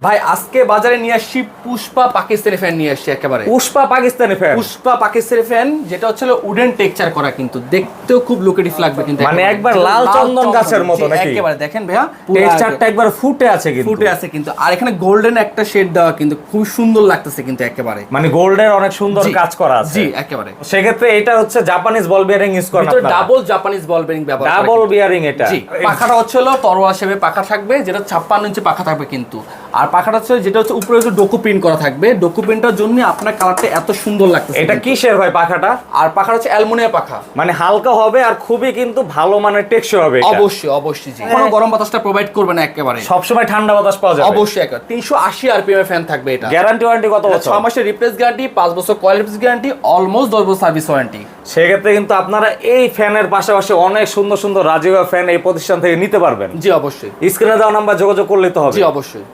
ভাই আজকে বাজারে নিয়ে আসছি পুষ্পা পাকিস্তানি ফ্যান নিয়ে আসছি একেবারে পুষ্পা পাকিস্তানি ফ্যান। পুষ্পা পাকিস্তানি ফ্যান যেটা হচ্ছে উডেন টেক্সচার করা, কিন্তু দেখতেও খুব লুকেটিভ লাগবে কিন্তু মানে একবার লাল চন্দন গাছের মতো নাকি? একেবারে দেখেন ভাইয়া টেক্সচারটা একবার ফুটে আছে কিন্তু। ফুটে আছে কিন্তু, আর এখানে গোল্ডেন একটা শেড দেওয়া, কিন্তু খুব সুন্দর লাগতেছে কিন্তু একেবারে। মানে গোল্ডের অনেক সুন্দর কাজ করা আছে। জি একেবারে। সেক্ষেত্রে এটা হচ্ছে জাপানিজ বল বিয়ারিং ইউজ করা, ভিতরে ডাবল জাপানিজ বল বেরিং ব্যবহার করা। ডাবল বিয়ারিং এটা। জি, পাখাটা হচ্ছে তরোয়াল শেপে পাখা থাকবে, যেটা 56 ইঞ্চি পাখা থাকবে কিন্তু। আর পাখাটা হচ্ছে যেটা হচ্ছে উপরে হচ্ছে ডোকো প্রিন্ট করা থাকবে, ডোকো প্রিন্টটার জন্য আপনার কালারটা এত সুন্দর লাগতেছে। এটা কিসের ভাই পাখাটা? আর পাখাটা হচ্ছে অ্যালুমিনিয়াম পাখা, মানে হালকা হবে আর খুবই কিন্তু ভালো মানের টেকসই হবে এটা। অবশ্যই অবশ্যই। জি, কোনো গরম বাতাসটা প্রোভাইড করবে না একেবারে, সব সময় ঠান্ডা বাতাস পাওয়া যাবে অবশ্যই। একেবারে 380 আরপিএম এর ফ্যান থাকবে এটা। গ্যারান্টি ওয়ারেন্টি কত বছর? 6 মাসের রিপ্লেস গ্যারান্টি, 5 বছর কয়েল রিপ্লেস গ্যারান্টি, অলমোস্ট 10 বছর সার্ভিস ওয়ারেন্টি। সেক্ষেত্রে কিন্তু আপনারা এই ফ্যানের পাশাপাশি অনেক সুন্দর সুন্দর রাজিবা ফ্যান এই প্রতিষ্ঠান থেকে নিতে পারবেন। জি অবশ্যই। স্ক্রিনে দেওয়া নাম্বার যোগাযোগ করলেই তো হবে। জি অবশ্যই।